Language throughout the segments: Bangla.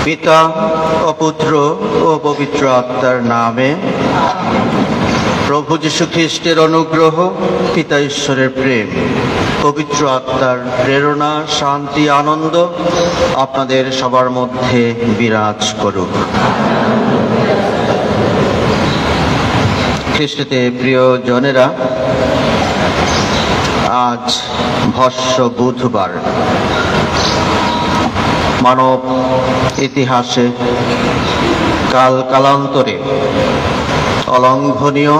পিতা ও পুত্র ও পবিত্র আত্মার নামে। প্রভু যীশু খ্রিস্টের অনুগ্রহ, পিতা ঈশ্বরের প্রেম, পবিত্র আত্মার প্রেরণা, শান্তি, আনন্দ আপনাদের সবার মধ্যে বিরাজ করুক। খ্রিস্টতে প্রিয় জনেরা, আজ ভস্য বুধবার। মানব ইতিহাসে কালান্তরে অলঙ্ঘনীয়,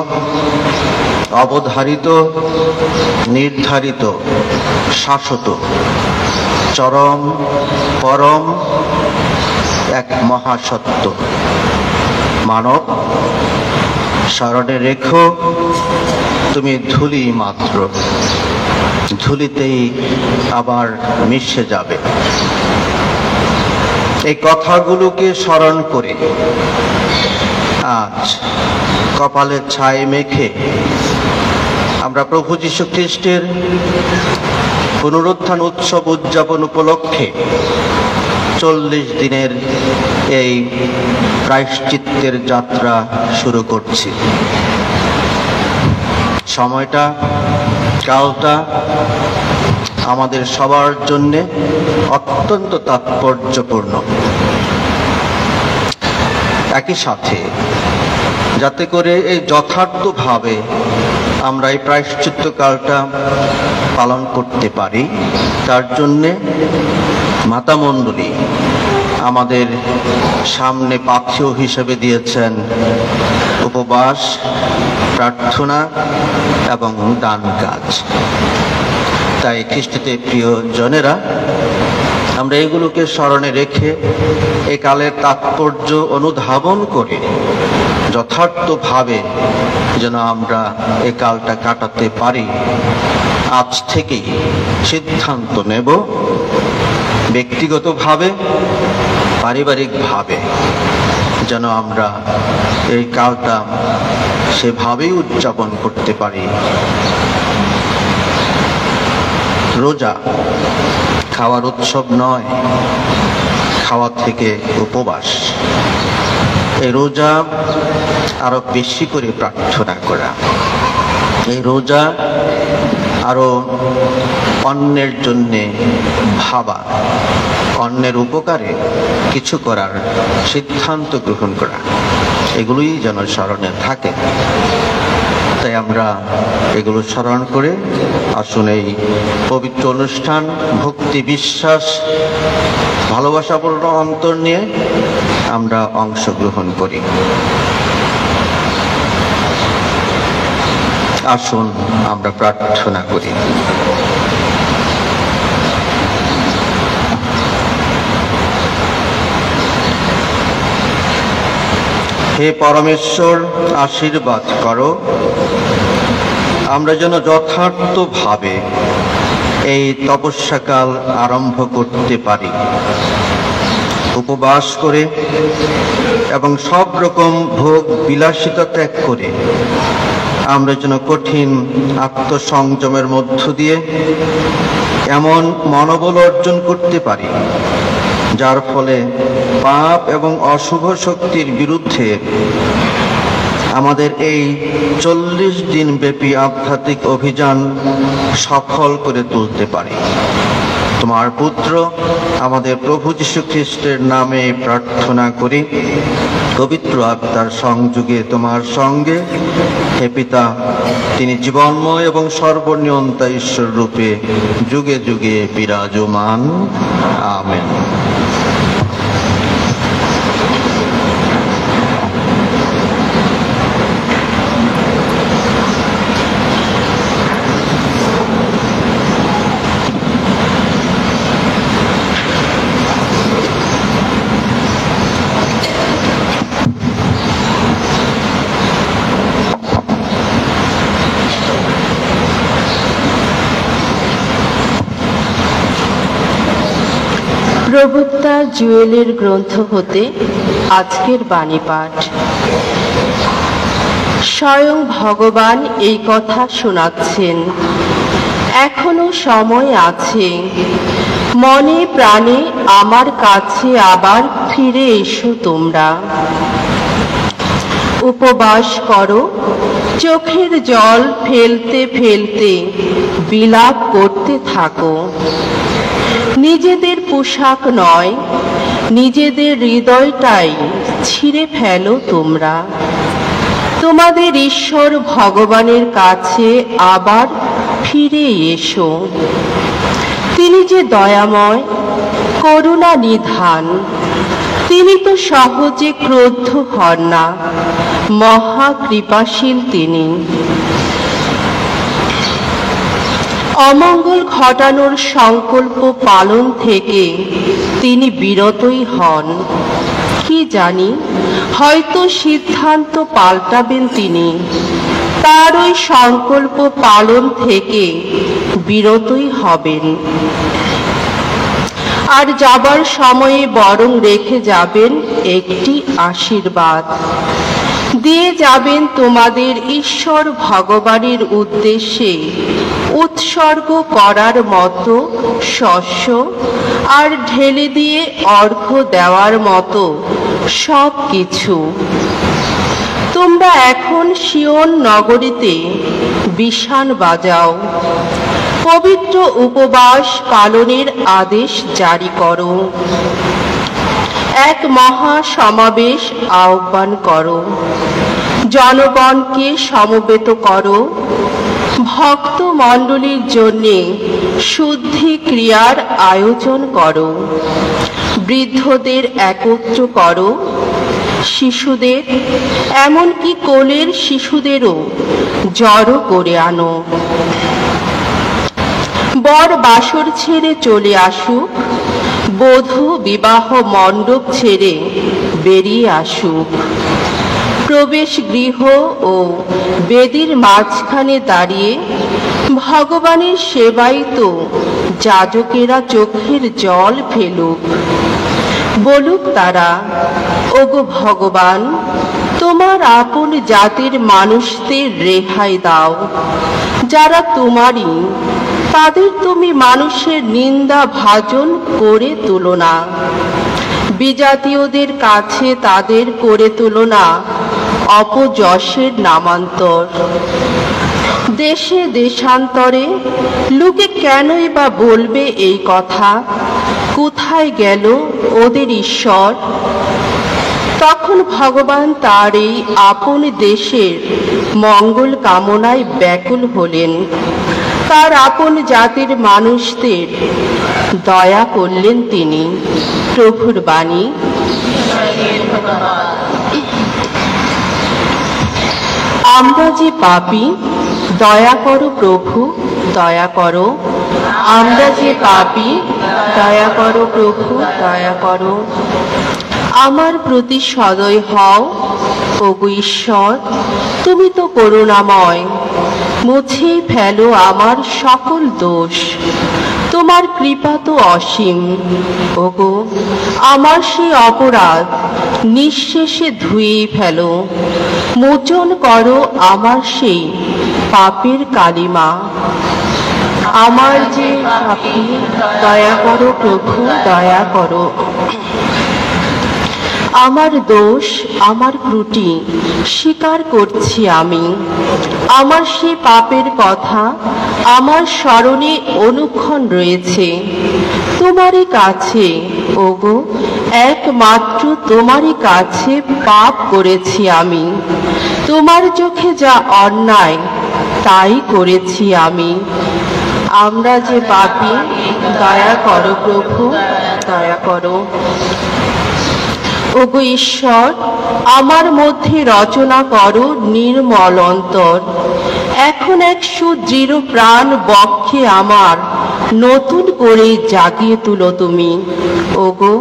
অবধারিত, নির্ধারিত, শাশ্বত, চরম, পরম এক মহাসত্য। মানব, স্মরণে রেখো, তুমি ধুলি মাত্র, ধুলিতেই আবার মিশে যাবে। এই কথাগুলোকে স্মরণ করে আজ কপালে ছাই মেখে আমরা প্রভু যীশু খ্রিস্টের পুনরুত্থান উৎসব উদযাপন উপলক্ষে 40 দিনের এই প্রায়শ্চিত্তের যাত্রা শুরু করছি। সময়টা, কালটা আমাদের সবার জন্যে অত্যন্ত তাৎপর্যপূর্ণ। একই সাথে যাতে করে এই যথার্থভাবে আমরা এই প্রায়শ্চিত্ত কালটা পালন করতে পারি, তার জন্যে মাতামণ্ডলী আমাদের সামনে পাথেয় হিসেবে দিয়েছেন উপবাস, প্রার্থনা এবং দান কাজ। তাই খ্রিস্টতে প্রিয় জনেরা, আমরা এগুলোকে স্মরণে রেখে এই কালের তাৎপর্য অনুধাবন করে যথার্থভাবে যেন আমরা এই কালটা কাটাতে পারি, আজ থেকেই সিদ্ধান্ত নেব। ব্যক্তিগতভাবে, পারিবারিকভাবে যেন আমরা এই কালটা সেভাবেই উদযাপন করতে পারি। রোজা খাওয়ার উৎসব নয়, খাওয়া থেকে উপবাস। এই রোজা আরো বেশি করে প্রার্থনা করা, এই রোজা আরো অন্যের জন্যে ভাবা, অন্যের উপকারে কিছু করার সিদ্ধান্ত গ্রহণ করা, এগুলোই যেন স্মরণে থাকে। তাই আমরা এগুলো স্মরণ করে আসুন এই পবিত্র অনুষ্ঠান ভক্তি, বিশ্বাস, ভালোবাসাপূর্ণ অন্তর নিয়ে আমরা অংশগ্রহণ করি। আসুন আমরা প্রার্থনা করি। হে পরমেশ্বর, আশীর্বাদ করো আমরা যেন যথার্থভাবে এই তপস্যাকাল আরম্ভ করতে পারি, উপবাস করে এবং সব রকম ভোগ বিলাসিতা ত্যাগ করে আমরা যেন কঠিন আত্মসংযমের মধ্য দিয়ে এমন মনোবল অর্জন করতে পারি যার ফলে পাপ এবং অশুভ শক্তির বিরুদ্ধে আমাদের এই 40 দিন ব্যাপী আধ্যাত্মিক অভিযান সফল করে তুলতে পারি। তোমার পুত্র আমাদের প্রভু যীশু খ্রিস্টের নামে প্রার্থনা করি। পবিত্র আত্মার সংযোগে তোমার সঙ্গে, হে পিতা, তিনি জীবনময় এবং সর্বনিয়ন্তা ঈশ্বর রূপে যুগে যুগে বিরাজমান। আমেন। প্রবক্তা জুয়েলের গ্রন্থ হতে আজকের বাণী পাঠ। স্বয়ং ভগবান এই কথা শোনাচ্ছেন, এখনো সময় আছে, মনে প্রাণে আমার কাছে আবার ফিরে এসো তোমরা। উপবাস করো, চোখের জল ফেলতে ফেলতে বিলাপ করতে থাকো। নিজেদের পোশাক নয়, নিজেদের হৃদয়টাই ছিঁড়ে ফেলো তোমরা। তোমাদের ঈশ্বর ভগবানের কাছে আবার ফিরে এসো। তিনি যে দয়াময়, করুণা নিধান, তিনি তো সহজে ক্রোধ হন না, মহা কৃপাশীল তিনি। অমঙ্গল ঘটানোর সংকল্প পালন থেকে তিনি বিরতই হন। কি জানি, হয়তো সিদ্ধান্ত পাল্টাবেন তিনি, তার ওই সংকল্প পালন থেকে বিরতই হবেন। আর যাবার সময়ে বরং রেখে যাবেন একটি আশীর্বাদ, দিয়ে যাবেন তোমাদের ঈশ্বর ভগবানের উদ্দেশ্যে উৎসর্গ করার মতো শস্য, আর ঢেলে দিয়ে অর্ঘ্য দেওয়ার মতো সব কিছু। তোমরা এখন সিয়ন নগরীতে বিষাণ বাজাও, পবিত্র উপবাস পালনের আদেশ জারি করো, এক মহা সমাবেশ আহ্বান করো, জনগণকে সমবেত করো, ভক্ত মণ্ডলীর জন্য শুদ্ধি ক্রিয়ার আয়োজন করো, বৃদ্ধদের একত্র করো, শিশুদের, এমনকি কোলের শিশুদেরও জড়ো করে আনো। বর বাসর ছেড়ে চলে আসুক, বধূ বিবাহ মণ্ডপ ছেড়ে বেরিয়ে আসুক। প্রবেশ গৃহ ও বেদির মাঝখানে দাঁড়িয়ে ভগবানের সেবায় তো যাজকেরা চোখের জল ফেলুক। বলুক তারা, ওগো ভগবান, তোমার আপন জাতির মানুষদের রেহাই দাও, যারা তোমারই, তাদের তুমি মানুষের নিন্দা ভাজন করে তুলো না। বিজাতীয়দের কাছে তাদের করে তুলো না অপযশের নামান্তর। দেশে দেশান্তরে লোকে কেনই বা বলবে এই কথা, কোথায় গেল ওদের ঈশ্বর? তখন ভগবান তার এই আপন দেশের মঙ্গল কামনায় ব্যাকুল হলেন, তার আপন জাতির মানুষদের দয়া করলেন তিনি। প্রভুর বাণী। আমরা যে পাপী, দয়া করো প্রভু, দয়া করো। আমরা যে পাপী, দয়া করো প্রভু, দয়া করো। আমার প্রতি সদয় হও, ওগো ঈশ্বর, তুমি তো করুণাময়, মুছে ফেলো আমার সকল দোষ। তোমার কৃপা তো অসীম, ওগো আমার সেই অপরাধ নিঃশেষে ধুয়ে ফেলো। মোচন করো আমার সেই পাপের কালিমা। আমার যে পাপী, দয়া করো প্রভু, দয়া করো। আমার দোষ, আমার ত্রুটি স্বীকার করছি আমি। আমার সে পাপের কথা আমার স্মরণে অনুক্ষণ রয়েছে। তোমারই কাছে, ওগো একমাত্র তোমারই কাছে পাপ করেছি আমি। তোমার চোখে যা অন্যায় তাই করেছি আমি। আমরা যে পাপী, দয়া করো প্রভু, দয়া করো। ওগো ঈশ্বর, আমার মধ্যে রচনা করো নির্মল অন্তর। এখন এক সুদৃঢ় প্রাণ বক্ষে আমার নতুন করে জাগিয়ে তুলো তুমি। ওগো,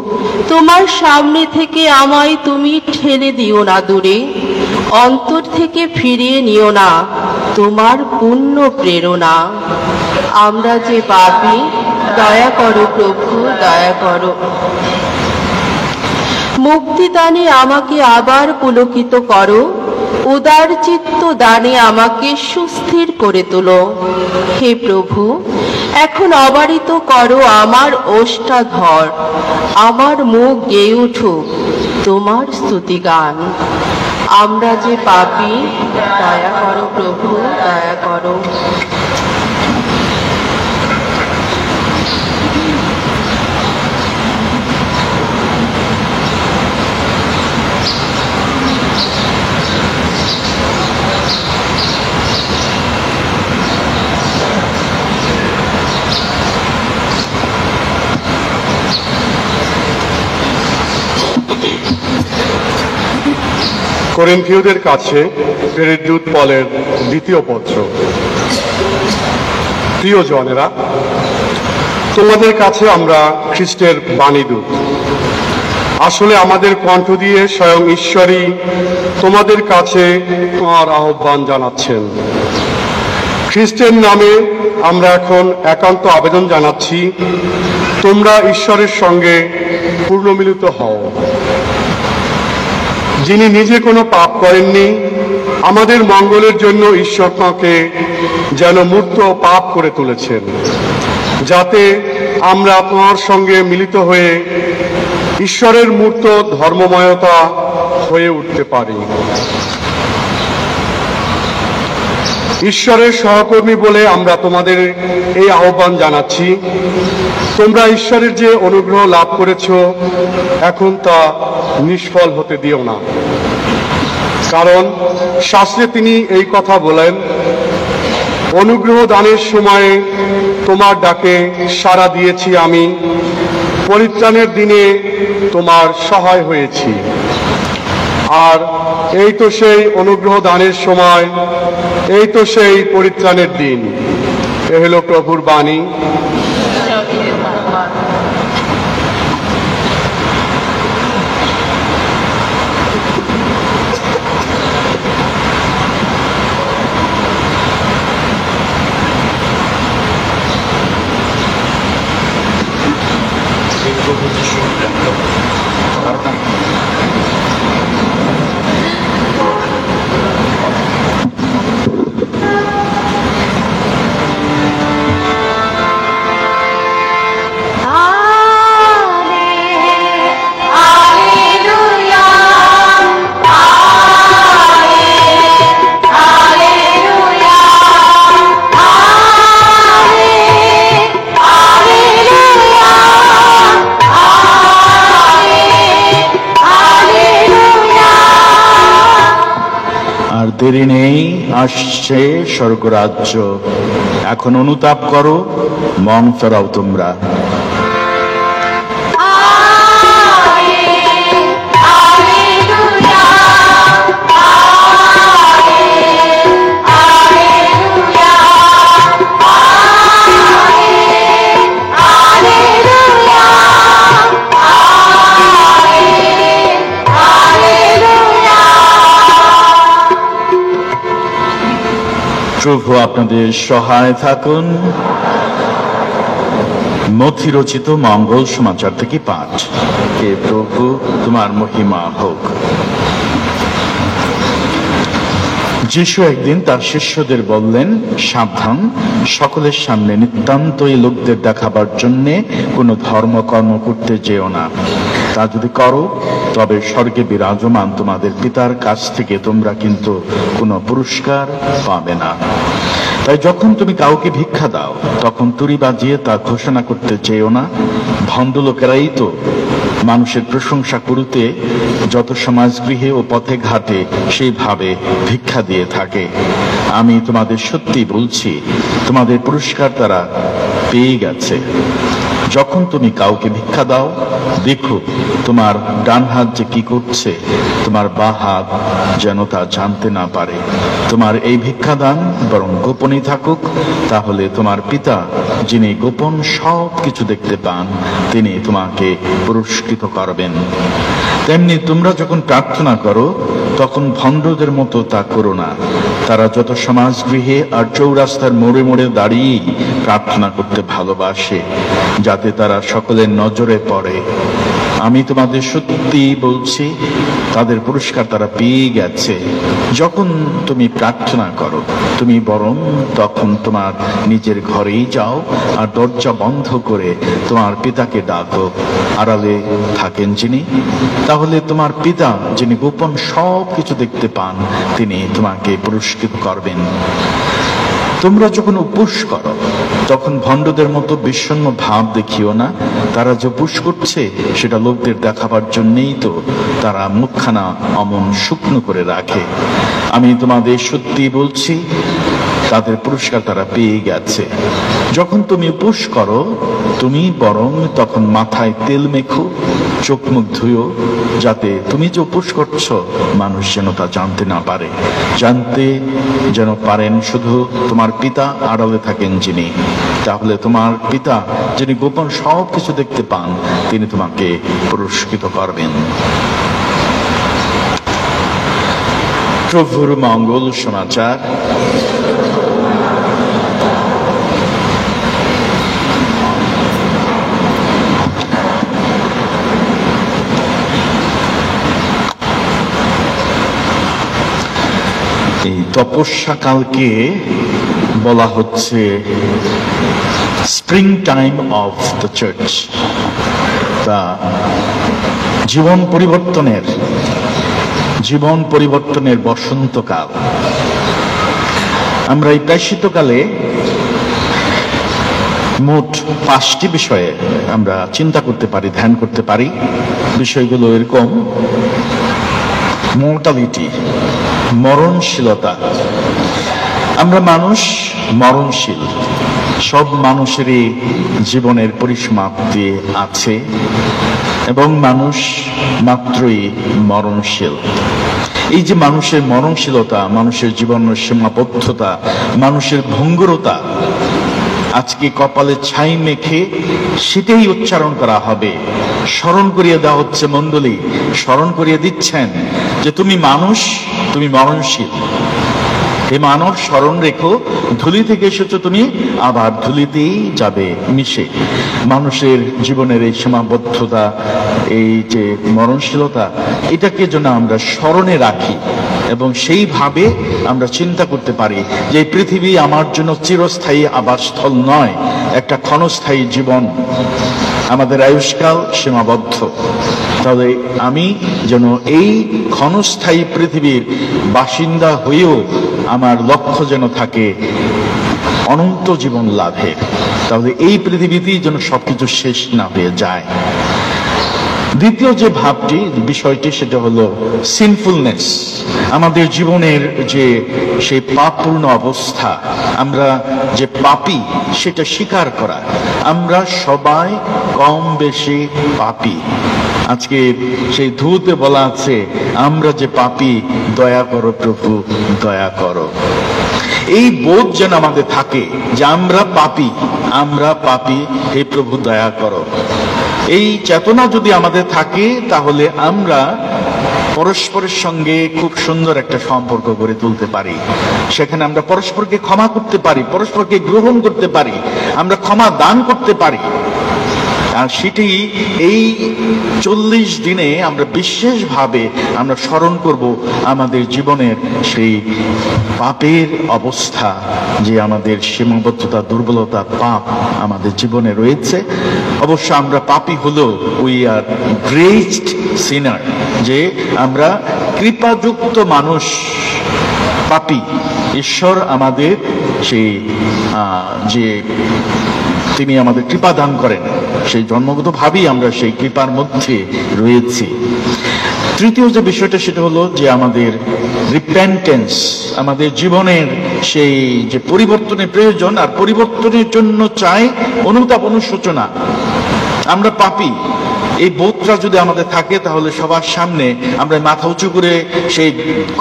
তোমার সামনে থেকে আমায় তুমি ঠেলে দিও না দূরে, অন্তর থেকে ফিরিয়ে নিও না তোমার পূর্ণ প্রেরণা। আমরা যে পাপী, দয়া করো প্রভু, দয়া করো। মুক্তিদানে আমাকে আবার পুলকিত করো, উদার চিত্ত দানে আমাকে সুস্থির করে তোলো। হে প্রভু, এখন অবারিত করো আমার ওষ্ঠাধর, আমার মুখ গেয়ে উঠুক তোমার স্তুতিগান। আমরা যে পাপী, দয়া করো প্রভু, দয়া করো। করিন্থীয়দের কাছে প্রেরিত দূত পলের দ্বিতীয় পত্র। প্রিয় জনেরা, তোমাদের কাছে আমরা খ্রিস্টের বাণীদূত। আসলে আমাদের কণ্ঠ দিয়ে স্বয়ং ঈশ্বরই তোমাদের কাছে তোমার আহ্বান জানাচ্ছেন। খ্রিস্টের নামে আমরা এখন একান্ত আবেদন জানাচ্ছি, তোমরা ঈশ্বরের সঙ্গে পূর্ণমিলিত হও। যিনি নিজে কোনো পাপ করেননি, আমাদের মঙ্গলের জন্য ঈশ্বর তাঁকে যেন মূর্ত পাপ করে তুলেছেন, যাতে আমরা তোমার সঙ্গে মিলিত হয়ে ঈশ্বরের মূর্ত ধর্মময়তা হয়ে উঠতে পারি। ঈশ্বরের সহকর্মী বলে আমরা তোমাদের এই আহ্বান জানাচ্ছি, তোমরা ঈশ্বরের যে অনুগ্রহ লাভ করেছ এখন তা নিষ্ফল হতে দিও না। কারণ শাস্ত্রে তিনি এই কথা বলেন, অনুগ্রহ দানের সময়ে তোমার ডাকে সাড়া দিয়েছি আমি, পরিত্রাণের দিনে তোমার সহায় হয়েছি। আর এই তো সেই অনুগ্রহ দানের সময়, এই তো সেই পরিত্রাণের দিন। এ হলো প্রভুর বাণী। দেরি নেই, আসছে স্বর্গরাজ্য। এখন অনুতাপ করো, মন ফেরাও তোমরা। প্রভু আপনাদের সহায় থাকুন। মথি রচিত মঙ্গল সমাচার থেকে পাঠ। হে প্রভু, তোমার মহিমা হোক। যিশু একদিন তার শিষ্যদের বললেন, সাবধান, সকলের সামনে নিতান্তই লোকদের দেখাবার জন্য কোনো ধর্মকর্ম করতে যেও না। তা যদি করো, তবে স্বর্গে বিরাজমান তোমাদের পিতার কাছ থেকে তোমরা কিন্তু কোনো পুরস্কার পাবে না। তাই যখন তুমি কাউকে ভিক্ষা দাও, তখন তুড়ি বাজিয়ে তা ঘোষণা করতে চেয়েও না। ভণ্ড লোকেরাই তো মানুষের প্রশংসা করতে যত সমাজগৃহে ও পথে ঘাটে সেইভাবে ভিক্ষা দিয়ে থাকে। আমি তোমাদের সত্যি বলছি, তোমাদের পুরস্কার তারা পেয়ে গেছে। যখন তুমি কাউকে ভিক্ষা দাও, দেখো তোমার ডান হাত যে কি করছে, তোমার বাঁ হাত যেন তা জানতে না পারে। তোমার এই ভিক্ষাদান বরং গোপনই থাকুক, তাহলে তোমার পিতা যিনি গোপন সব কিছু দেখতে পান, তিনি তোমাকে পুরস্কৃত করবেন। তেমনি তোমরা যখন প্রার্থনা করো, তখন ভণ্ডদের মতো তা করো না। তারা যত সমাজগৃহে আর চৌরাস্তার মোড়ে মোড়ে দাঁড়িয়ে প্রার্থনা করতে ভালোবাসে, যাতে তারা সকলের নজরে পড়ে। আমি তোমাদের সত্যি বলছি, তাদের পুরস্কার তারা পেয়ে গেছে। যখন তুমি প্রার্থনা করো, তুমি বরং তখন তোমার নিজের ঘরেই যাও আর দরজা বন্ধ করে তোমার পিতাকে ডাকো, আড়ালে থাকেন যিনি। তাহলে তোমার পিতা যিনি গোপন সব কিছু দেখতে পান, তিনি তোমাকে পুরস্কৃত করবেন। তোমরা যখন উপোস করো, তখন ভণ্ডদের মতো বিষণ্ণ ভাব দেখিও না। তারা যে উপোস করছে সেটা লোকদের দেখাবার জন্যই তো তারা মুখখানা অমন শুকনো করে রাখে। আমি তোমাদের সত্যি বলছি, তাদের পুরস্কার তারা পেয়ে গেছে। যখন তুমি উপোস করো, তুমি বরং তখন মাথায় তেল মেখো, চোখ মুখ ধুয়ো, যাতে তুমি যে উপোস করছো মানুষ যেন তা জানতে না পারে। জানতে যেন পারেন শুধু তোমার পিতা আড়ালে থাকেন যিনি। তাহলে তোমার পিতা যিনি গোপন সব কিছু দেখতে পান, তিনি তোমাকে পুরস্কৃত করবেন। প্রভুর মঙ্গল সমাচার। এই তপস্যাকালকে বলা হচ্ছে spring time of the church, তা জীবন পরিবর্তনের বসন্তকাল। আমরা এই প্রায়শ্চিত্তকালে মোট 5টি বিষয়ে আমরা চিন্তা করতে পারি, ধ্যান করতে পারি। বিষয়গুলো এরকম: মর্টালিটি, মরণশীলতা। আমরা মানুষ মরণশীল, সব মানুষেরই জীবনের পরিসমাপ্তি আছে এবং মানুষ মাত্রই মরণশীল। এই যে মানুষের মরণশীলতা, মানুষের জীবনের সীমাবদ্ধতা, মানুষের ভঙ্গুরতা, আজকে কপালে ছাই মেখে সেটাই উচ্চারণ করা হবে। স্মরণ করিয়ে দেওয়া হচ্ছে, মণ্ডলী স্মরণ করিয়ে দিচ্ছেন যে তুমি মানুষ, তুমি মরণশীল। হে মানব, স্মরণ রেখো, ধুলি থেকে এসেছো তুমি, আবার ধুলিতেই যাবে মিশে। মানুষের জীবনের এই সীমাবদ্ধতা, এই যে মরণশীলতা, এটাকে যেন আমরা স্মরণে রাখি এবং সেইভাবে আমরা চিন্তা করতে পারি যে এই পৃথিবী আমার জন্য চিরস্থায়ী আবাসস্থল নয়, একটা ক্ষণস্থায়ী জীবন। আমাদের আয়ুষ্কাল সীমাবদ্ধ। তবে আমি যেন এই ক্ষণস্থায়ী পৃথিবীর বাসিন্দা হয়েও আমার লক্ষ্য যেন থাকে অনন্ত জীবন লাভের। তাহলে এই পৃথিবীতেই যেন সবকিছু শেষ না হয়ে যায়। দ্বিতীয় যে ভাবটি, বিষয়টি, সেটা হলো সিনফুলনেস। আমাদের জীবনের যে সেই পাপপূর্ণ অবস্থা, আমরা যে পাপী সেটা স্বীকার করা। আমরা সবাই কম বেশি পাপী। আজকে সেই ধূতে বলা আছে, আমরা যে পাপী, দয়া করো প্রভু, দয়া করো। এই বোধ যেন আমাদের থাকে যে আমরা পাপী, হে প্রভু দয়া করো। এই চেতনা যদি আমাদের থাকে, তাহলে আমরা পরস্পরের সঙ্গে খুব সুন্দর একটা সম্পর্ক গড়ে তুলতে পারি। সেখানে আমরা পরস্পরকে ক্ষমা করতে পারি, পরস্পরকে গ্রহণ করতে পারি, আমরা ক্ষমা দান করতে পারি। আর সেটি এই 40 দিনে আমরা বিশেষভাবে আমরা স্মরণ করব আমাদের জীবনের সেই পাপের অবস্থা, যে আমাদের সীমাবদ্ধতা, দুর্বলতা, পাপ আমাদের জীবনে রয়েছে। অবশ্য আমরা পাপী হলেও উই আর গ্রেসড সিনার, যে আমরা কৃপাযুক্ত মানুষ, পাপী। ঈশ্বর আমাদের সেই যে তিনি আমাদের কৃপা দান করেন, সেই জন্মগতভাবেই আমরা সেই কৃপার মধ্যে রয়েছি। তৃতীয় যে বিষয়টা সেটা হলো যে আমাদের রিপেন্টেন্স, আমাদের জীবনের সেই যে পরিবর্তনের প্রয়োজন, আর পরিবর্তনের জন্য চাই অনুতাপ, অনুশোচনা। আমরা পাপী, এই বোধটা যদি আমাদের থাকে তাহলে সবার সামনে আমরা মাথা উঁচু করে সেই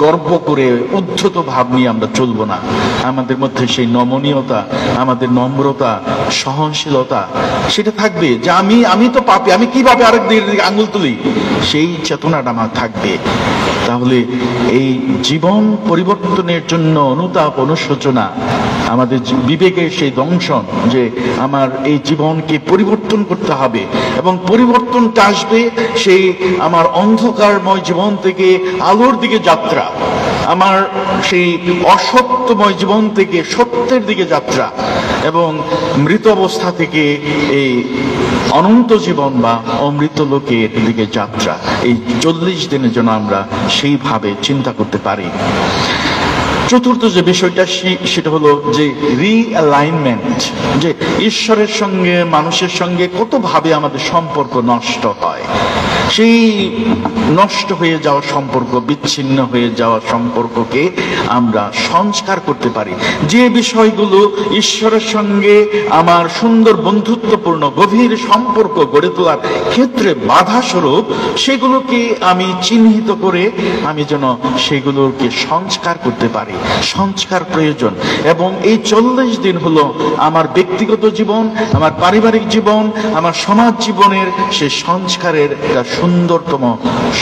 গর্ব করে উদ্ধত ভাব নিয়ে আমরা চলবো না। আমাদের মধ্যে সেই নমনীয়তা, আমাদের নম্রতা, সহনশীলতা সেটা থাকবে যে আমি তো পাপী, আমি কিভাবে আরেকদিকে আঙুল তুলি, সেই চেতনাটা আমার থাকবে। তাহলে এই জীবন পরিবর্তনের জন্য অনুতাপ, অনুশোচনা, আমাদের বিবেকের সেই দংশন যে আমার এই জীবনকে পরিবর্তন করতে হবে, এবং পরিবর্তনটা আসবে সেই আমার অন্ধকারময় জীবন থেকে আলোর দিকে যাত্রা, আমার সেই অসত্যময় জীবন থেকে সত্যের দিকে যাত্রা, এবং মৃত অবস্থা থেকে এই অনন্ত জীবন বা অমৃত লোকের দিকে যাত্রা। এই 40 দিনের জন্য আমরা সেইভাবে চিন্তা করতে পারি। চতুর্থ যে বিষয়টা সেটা হলো যে রিঅ্যালাইনমেন্ট, যে ঈশ্বরের সঙ্গে মানুষের সঙ্গে কতভাবে আমাদের সম্পর্ক নষ্ট হয়। সেই নষ্ট হয়ে যাওয়া সম্পর্ক, বিচ্ছিন্ন হয়ে যাওয়া সম্পর্ককে আমরা সংস্কার করতে পারি। যে বিষয়গুলো ঈশ্বরের সঙ্গে আমার সুন্দর বন্ধুত্বপূর্ণ গভীর সম্পর্ক গড়ে তোলার ক্ষেত্রে বাধা স্বরূপ, সেগুলোকে আমি চিহ্নিত করে আমি যেন সেগুলোকে সংস্কার করতে পারি। সংস্কার প্রয়োজন, এবং এই 40 দিন হলো আমার ব্যক্তিগত জীবন, আমার পারিবারিক জীবন, আমার সমাজ জীবনের সেই সংস্কারের একটা সুন্দরতম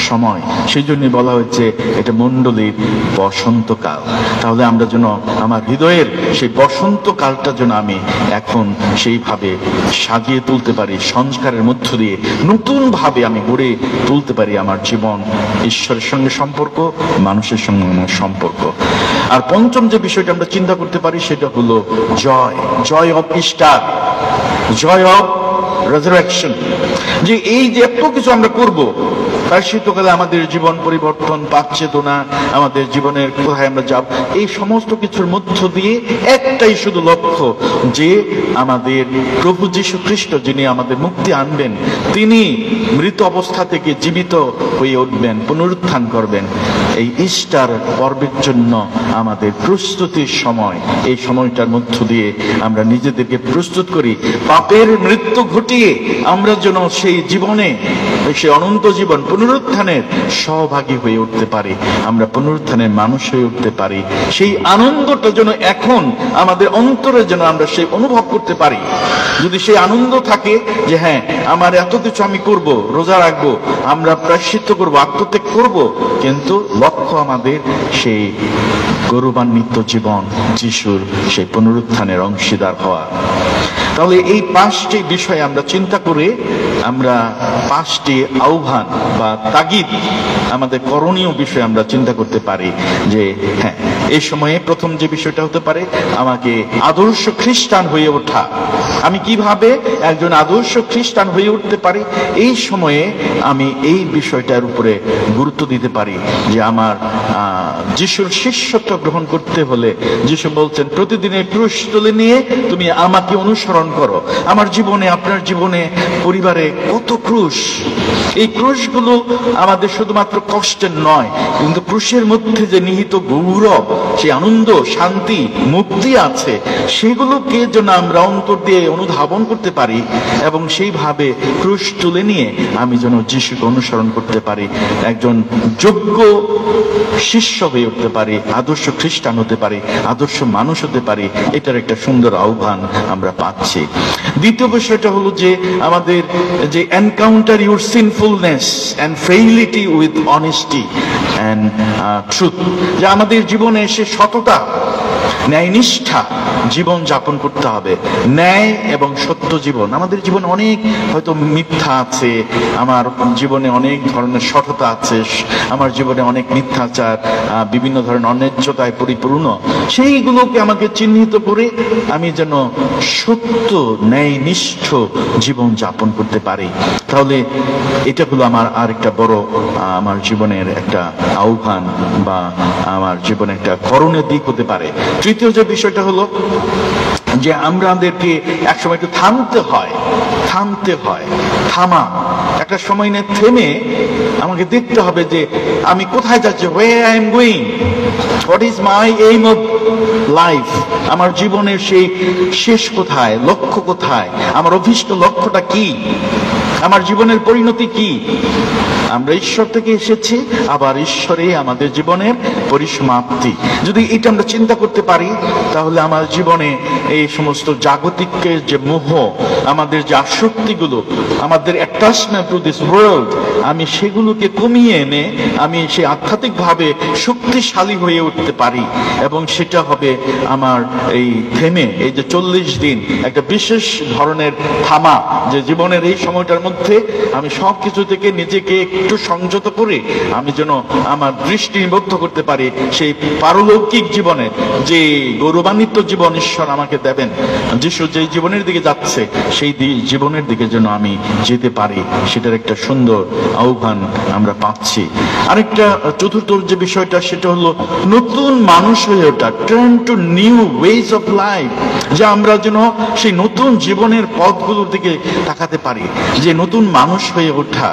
সময়। সেই জন্যই বলা হয়েছে এটা মণ্ডলীর বসন্তকাল। তাহলে আমরা যেন আমার হৃদয়ের সেই বসন্তকালটা যেন আমি এখন সেইভাবে সাজিয়ে তুলতে পারি, সংস্কারের মধ্য দিয়ে নতুন ভাবে আমি গড়ে তুলতে পারি আমার জীবন, ঈশ্বরের সঙ্গে সম্পর্ক, মানুষের সঙ্গে আমার সম্পর্ক। আর পঞ্চম যে বিষয়টা আমরা চিন্তা করতে পারি সেটা হলো joy of Easter, joy of resurrection. যে এই যে এত কিছু আমরা করব, প্রায়শ্চিত্তকালে আমাদের জীবন পরিবর্তন, পাপ চেতনা, আমাদের জীবনের কোথায় আমরা যাব, এই সমস্ত কিছুর মধ্য দিয়ে একটাই শুধু লক্ষ্য, যে আমাদের প্রভু যীশু খ্রিস্ট যিনি আমাদের মুক্তি আনবেন, তিনি মৃত অবস্থা থেকে জীবিত হয়ে উঠবেন, পুনরুত্থান করবেন। এই ইস্টার পর্বের জন্য আমাদের প্রস্তুতির সময়, এই সময়টার মধ্য দিয়ে আমরা নিজেদেরকে প্রস্তুত করি, পাপের মৃত্যু ঘটিয়ে আমরা যেন সেই জীবনে, সেই অনন্ত জীবন পুনরুত্থানের সহভাগী হয়ে উঠতে পারি, আমরা পুনরুত্থানের মানুষ হয়ে উঠতে পারি। সেই আনন্দটা যেন এখন আমাদের অন্তরে যেন আমরা সেই অনুভব করতে পারি। যদি সেই আনন্দ থাকে যে হ্যাঁ আমার এত কিছু আমি করব, রোজা রাখবো, আমরা প্রায়শ্চিত্ত করব, আত্মত্যাগ করব, কিন্তু লক্ষ্য আমাদের সেই গৌরবান্বিত জীবন, যিশুর সেই পুনরুত্থানের অংশীদার হওয়া। তাহলে এই 5টি বিষয় আমরা চিন্তা করে আমরা 5টি আহ্বান বা তাগিদ, আমাদের করণীয় বিষয় আমরা চিন্তা করতে পারি। যে হ্যাঁ, এই সময়ে প্রথম যে বিষয়টা হতে পারে আমাকে আদর্শ খ্রিস্টান হয়ে ওঠা। আমি কিভাবে একজন আদর্শ খ্রিস্টান হয়ে উঠতে পারি, এই সময়ে আমি এই বিষয়টার উপরে গুরুত্ব দিতে পারি। যে আমার যিশুর শিষ্যত্ব গ্রহণ করতে হলে যিশু বলছেন প্রতিদিনের ক্রুশ তুলে নিয়ে তুমি আমাকে অনুসরণ করো। আমার জীবনে, আপনার জীবনে, পরিবারে কত ক্রুশ, এই ক্রুশগুলো আমাদের শুধুমাত্র কষ্টের নয়, কিন্তু ক্রুশের মধ্যে যে নিহিত গৌরব, সেই আনন্দ, শান্তি, মুক্তি আছে, সেগুলোকে যেন আমরা অন্তর দিয়ে অনুধাবন করতে পারি, এবং সেইভাবে ক্রুশ তুলে নিয়ে আমি যেন যিশুকে অনুসরণ করতে পারি, একজন যোগ্য শিষ্য হয়ে উঠতে পারি, আদর্শ খ্রিস্টান হতে পারি, আদর্শ মানুষ হতে পারি। এটার একটা সুন্দর আহ্বান আমরা পাচ্ছি। দ্বিতীয় বিষয়টা হলো যে আমাদের যে encounter your sinfulness and frailty with honesty and truth, যে আমাদের জীবনে সে সততা, ন্যায়নিষ্ঠা জীবন যাপন করতে হবে, ন্যায় এবং সত্য জীবন। আমাদের জীবনে অনেক হয়তো মিথ্যা আছে, আমার জীবনে অনেক ধরনের সততা আছে, আমার জীবনে অনেক মিথ্যাচার, বিভিন্ন ধরনের অন্যায্যতায় পরিপূর্ণ। সেইগুলোকে আমাকে চিহ্নিত করে আমি যেন সত্য, ন্যায়নিষ্ঠ জীবন যাপন করতে পারি। তাহলে এটা হলো আমার আরেকটা বড় আমার জীবনের একটা আহ্বান বা আমার জীবনের একটা করণীয় দিক হতে পারে। তৃতীয় যে বিষয়টা হলো যে আমাদেরকে একসময় একটু থামতে হয়, থামা একটা সময় নিয়ে থেমে আমাকে দেখতে হবে যে আমি কোথায় যাচ্ছি, where I am going, what is my aim of life, আমার জীবনের সেই শেষ কোথায়, লক্ষ্য কোথায়, আমার অভিষ্ট লক্ষ্যটা কি, আমার জীবনের পরিণতি কি। আমরা ঈশ্বর থেকে এসেছি, আবার ঈশ্বরে আমাদের জীবনের পরিসমাপ্তি। যদি এটা আমরা চিন্তা করতে পারি, তাহলে আমার জীবনে এই সমস্ত জাগতিকের যে মোহ, আমাদের যে আসক্তিগুলো, আমাদের অ্যাটাচমেন্ট টু দিস ওয়ার্ল্ড, আমি সেগুলোকে কমিয়ে এনে আমি সেই আধ্যাত্মিকভাবে শক্তিশালী হয়ে উঠতে পারি। এবং সেটা হবে আমার এই থেমে, এই যে 40 দিন একটা বিশেষ ধরনের থামা, যে জীবনের এই সময়টার মধ্যে আমি সবকিছু থেকে নিজেকে একটু সংযত করে আমি যেন আমার দৃষ্টি নিবদ্ধ করতে পারি সেই পারলৌকিক জীবনে, যে গৌরবান্বিত জীবন ঈশ্বর আমাকে দেবেন। যিশু যে জীবনের দিকে যাচ্ছে, সেই জীবনের দিকে যেন আমি যেতে পারি, সেটার একটা সুন্দর আহ্বান আমরা পাচ্ছি। আরেকটা চতুর্থ যে বিষয়টা, সেটা হলো নতুন মানুষ হয়ে ওঠা, turn to new ways of life, যে আমরা যেন সেই নতুন জীবনের পথগুলোর দিকে তাকাতে পারি, যে নতুন মানুষ হয়ে ওঠা।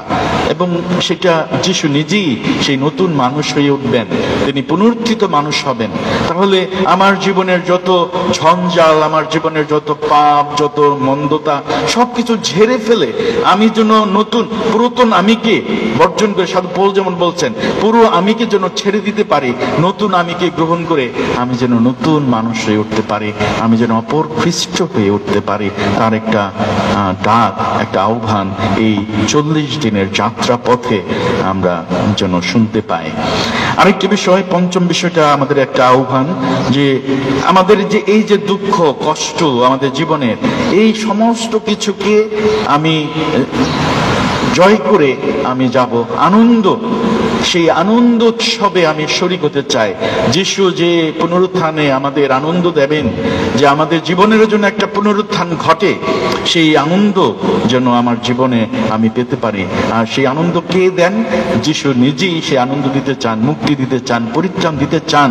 এবং সেটা যিশু নিজেই সেই নতুন মানুষ হয়ে উঠবেন, তিনি পুনরুত্থিত মানুষ হবেন। তাহলে আমার জীবনের যত ঝঞ্ঝাল, আমার জীবনের যত পাপ, যত মন্দতা, সবকিছু ঝেড়ে ফেলে আমি যেন নতুন পুরাতন আমিকে বর্জন করে, সাধু পৌল যেমন বলছেন, পুরো আমিকে যেন ছেড়ে দিতে পারি, নতুন আমিকে গ্রহণ করে আমি যেন নতুন মানুষ হয়ে উঠতে পারি, আমি যেন অপর খ্রিস্ট হয়ে উঠতে পারি। তার একটা ডাক, একটা আহ্বান এই 40 দিনের যাত্রা পথে আমরা যেন শুনতে পাই। আরেকটি বিষয়, পঞ্চম বিষয়টা আমাদের একটা আহ্বান, যে আমাদের যে এই যে দুঃখ কষ্ট আমাদের জীবনের, এই সমস্ত কিছুকে আমি জয় করে আমি যাব আনন্দ, সেই আনন্দ উৎসবে আমি শরীক হতে চাই। যিশু যে পুনরুত্থানে আমাদের আনন্দ দেবেন, যে আমাদের জীবনের জন্য একটা পুনরুত্থান ঘটে, সেই আনন্দ যেন আমার জীবনে আমি পেতে পারি। আর সেই আনন্দ কে দেন? যিশু নিজেই সেই আনন্দ দিতে চান, মুক্তি দিতে চান, পরিত্রাণ দিতে চান।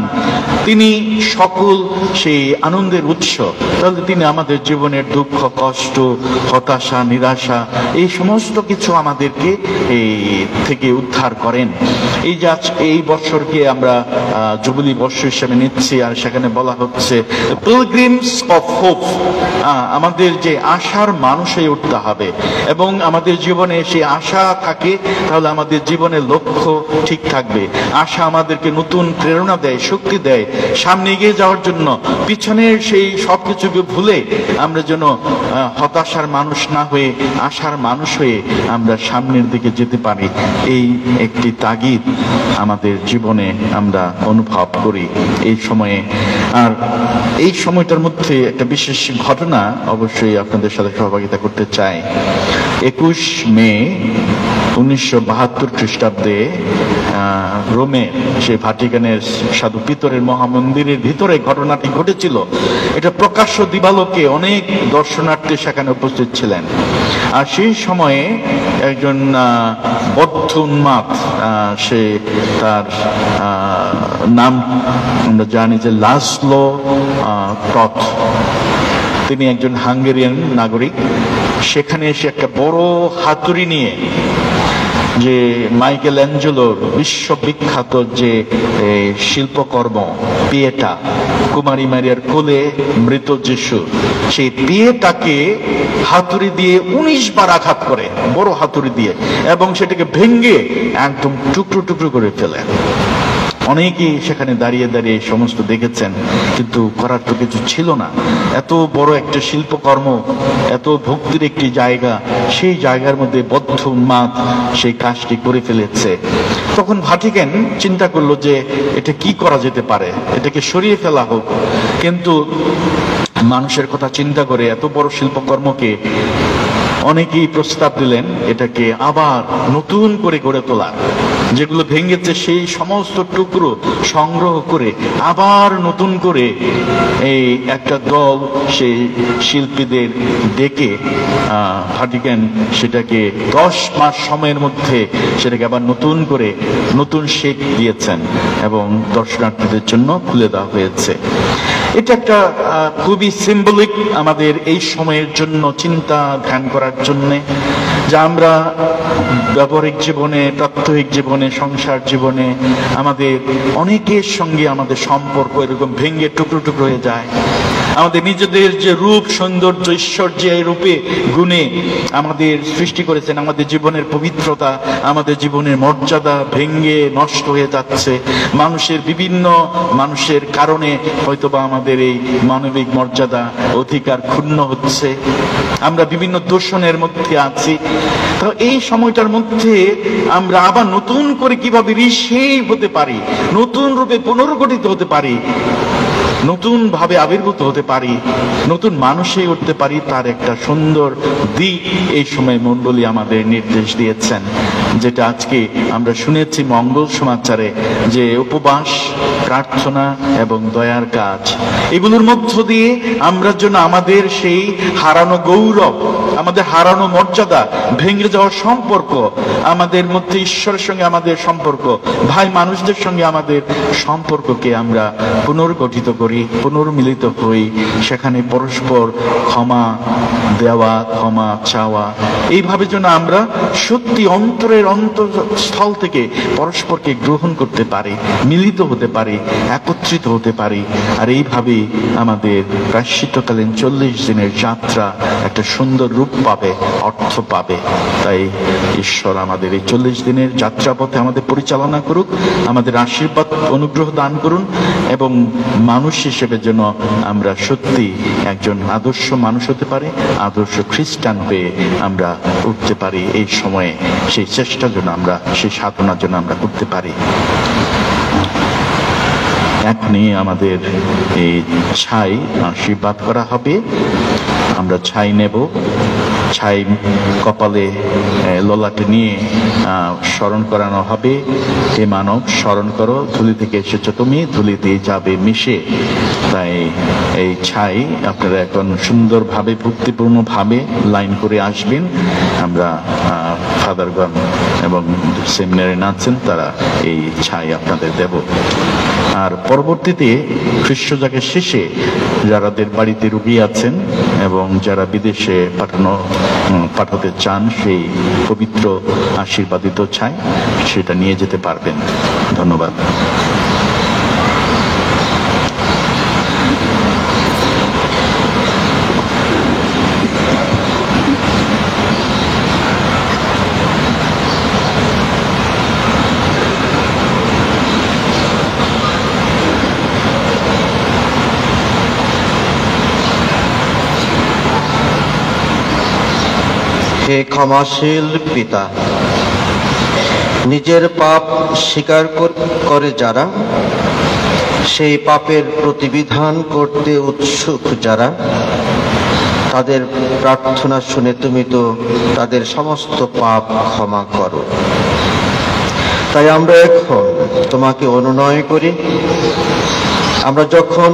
তিনি সকল সেই আনন্দের উৎস। তাহলে তিনি আমাদের জীবনের দুঃখ কষ্ট, হতাশা, নিরাশা, এই সমস্ত কিছু আমাদেরকে এই থেকে উদ্ধার করেন। এই যে এই বছরকে আমরা জুবিলি বর্ষ হিসেবে নিচ্ছি, আর সেখানে বলা হচ্ছে পিলগ্রিমস অফ হোপ, আমাদের যে আশার মানুষ হয়ে উঠতে হবে। এবং আমাদের জীবনে সেই আশা থাকে, তাহলে আমাদের জীবনের লক্ষ্য ঠিক থাকবে। আশা আমাদেরকে নতুন প্রেরণা দেয়, শক্তি দেয় সামনে এগিয়ে যাওয়ার জন্য। পিছনের সেই সবকিছুকে ভুলে আমরা যেন হতাশার মানুষ না হয়ে আশার মানুষ হয়ে আমরা সামনের দিকে যেতে পারি, এই একটি তাগিদ আমাদের জীবনে আমরা অনুভব করি এই সময়ে। আর এই সময়টার মধ্যে একটা বিশেষ ঘটনা অবশ্যই আপনাদের সাথে সহযোগিতা করতে চাই। 21 মে 1972 খ্রিস্টাব্দে রোমে, সেই ভাটিকানের সাধু পিতরের মহামন্দিরের ভিতরে ঘটনাটি ঘটেছিল। এটা প্রকাশ্য দিবালোকে অনেক দর্শনার্থী সেখানে উপস্থিত ছিলেন। আর সেই সময়ে একজন বদ্ধ উন্মাদ, সে তার নাম আমরা জানি যে লাসলো টথ, তিনি একজন হাঙ্গেরিয়ান নাগরিক। সেখানে এসে একটা বড় হাতুড়ি নিয়ে, যে মাইকেল অ্যাঞ্জেলোর বিশ্ববিখ্যাত যে শিল্পকর্ম পিয়েটা, কুমারী মারিয়ার কোলে মৃত যিশু, সেই পিয়েটাকে হাতুড়ি দিয়ে 19 বার আঘাত করে, বড় হাতুড়ি দিয়ে, এবং সেটাকে ভেঙে একদম টুকরো টুকরো করে ফেলে। অনেকেই সেখানে দাঁড়িয়ে দাঁড়িয়ে সমস্ত দেখেছেন, কিন্তু করার তো কিছু ছিল না। এত বড় একটা শিল্পকর্ম, এত ভক্তির একটি জায়গা, সেই জায়গার মধ্যে বদ্ধ উন্মাদ সেই কাজটি করে ফেলেছে। তখন ভাটিকান চিন্তা করলো যে এটা কি করা যেতে পারে, এটাকে সরিয়ে ফেলা হোক। কিন্তু মানুষের কথা চিন্তা করে এত বড় শিল্পকর্মকে অনেকেই প্রস্তাব দিলেন এটাকে আবার নতুন করে গড়ে তোলা, যেগুলো ভেঙেছে সেই সমস্ত টুকরো সংগ্রহ করে আবার নতুন করে এই একটা দল সেই শিল্পীদের ডেকে ভাটিকান সেটাকে 10 মাস সময়ের মধ্যে সেটাকে আবার নতুন করে নতুন শেপ দিয়েছেন এবং দর্শনার্থীদের জন্য খুলে দেওয়া হয়েছে। এটা একটা খুবই সিম্বলিক আমাদের এই সময়ের জন্য চিন্তা ধ্যান করার জন্যে, যা আমরা ব্যবহারিক জীবনে, প্রাত্যহিক জীবনে, সংসার জীবনে আমাদের অনেকের সঙ্গে আমাদের সম্পর্ক এরকম ভেঙে টুকরো টুকরো হয়ে যায়। আমাদের নিজেদের যে রূপ, সৌন্দর্য, ঈশ্বর যে রূপে গুণে আমাদের সৃষ্টি করেছেন, আমাদের জীবনের পবিত্রতা, আমাদের জীবনের মর্যাদা ভেঙে নষ্ট হয়ে যাচ্ছে। বিভিন্ন মানুষের কারণে হয়তোবা আমাদের এই মানবিক মর্যাদা, অধিকার ক্ষুণ্ণ হচ্ছে। আমরা বিভিন্ন দূষণের মধ্যে আছি। তো এই সময়টার মধ্যে আমরা আবার নতুন করে কিভাবে রিশেপ হতে পারি, নতুন রূপে পুনর্গঠিত হতে পারি, নতুন ভাবে আবির্ভূত হতে পারি, নতুন মানুষ হয়ে উঠতে পারি, তার একটা সুন্দর দিক এই সময় মণ্ডলী আমাদের নির্দেশ দিয়েছেন, যেটা আজকে আমরা শুনেছি মঙ্গল সমাচারে, যে উপবাস, প্রার্থনা এবং দয়ার কাজ, এগুলোর মধ্য দিয়ে আমরা যেন আমাদের সেই হারানো গৌরব, আমাদের হারানো মর্যাদা, ভেঙে যাওয়ার সম্পর্ক, আমাদের মধ্যে ঈশ্বরের সঙ্গে আমাদের সম্পর্ক, ভাই মানুষদের সঙ্গে আমাদের সম্পর্ককে আমরা পুনর্গঠিত করি, পুনর্মিলিত হই। সেখানে পরস্পর ক্ষমা দেওয়া, ক্ষমা চাওয়া, এইভাবে যেন আমরা সত্যি অন্তরের অন্তঃস্থল থেকে পরস্পরকে গ্রহণ করতে পারি, মিলিত হতে পারি, একত্রিত হতে পারি। আর এইভাবে আমাদের প্রায়শ্চিত্তকালীন 40 দিনের যাত্রা একটা সুন্দর রূপ পাবে, অর্থ পাবে। তাই ঈশ্বর আমাদের এই 40 দিনের যাত্রাপথে আমাদের পরিচালনা করুক, আমাদের আশীর্বাদ অনুগ্রহ দান করুন, এবং মানুষ হিসেবে যেন আমরা সত্যি একজন আদর্শ মানুষ হতে পারি, আদর্শ খ্রিস্টান হয়ে আমরা উঠতে পারি। এই সময়ে সেই চেষ্টার জন্য আমরা, সেই সাধনার জন্য আমরা করতে পারি। এখনই আমাদের এই ছাই আশীর্বাদ করা হবে। আমরা ছাই নেব, ছাই কপালে ললাটে নিয়ে স্মরণ করানো হবে, হে মানব স্মরণ করো, ধুলি থেকে এসেছো তুমি, ধুলিতে যাবে মিশে। তাই এই ছাই আপনারা এখন সুন্দরভাবে, ভক্তিপূর্ণভাবে লাইন করে আসবেন। আমরা ফাদারগণ এবং সেমিনারে আছেন, তারা এই ছাই আপনাদের দেব। আর পরবর্তীতে খ্রিস্টজাগের শেষে যারাদের বাড়িতে রোগী আছেন এবং যারা বিদেশে পাঠাতে চান, সেই পবিত্র আশীর্বাদিত ছাই সেটা নিয়ে যেতে পারবেন। ধন্যবাদ। হে ক্ষমাশীল পিতা, নিজের পাপ স্বীকার করে যারা, সেই পাপের প্রতিবিধান করতে উৎসুক যারা, তাদের প্রার্থনা শুনে তুমি তো তাদের সমস্ত পাপ ক্ষমা করো। তাই আমরা এখন তোমাকে অনুনয় করি, আমরা যখন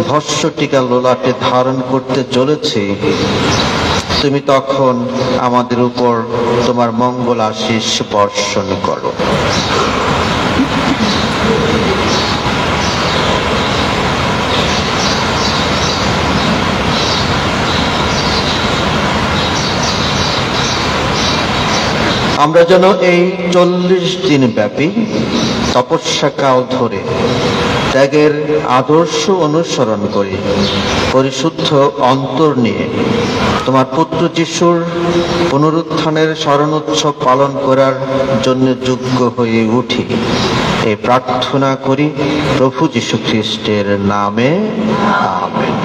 ভস্য টিকা ললাটে ধারণ করতে চলেছি, তুমি তখন আমাদের উপর তোমার মঙ্গল আশীষ বর্ষণ করো। আমরা যেন এই 40 দিন ব্যাপী তপস্যাকাল ধরে ত্যাগের আদর্শ অনুসরণ করি, পরিশুদ্ধ অন্তর নিয়ে তোমার পুত্র যিশুর পুনরুত্থানের স্মরণোৎসব পালন করার জন্য যোগ্য হয়ে উঠি। এই প্রার্থনা করি প্রভু যীশু খ্রিস্টের নামে, আমেন।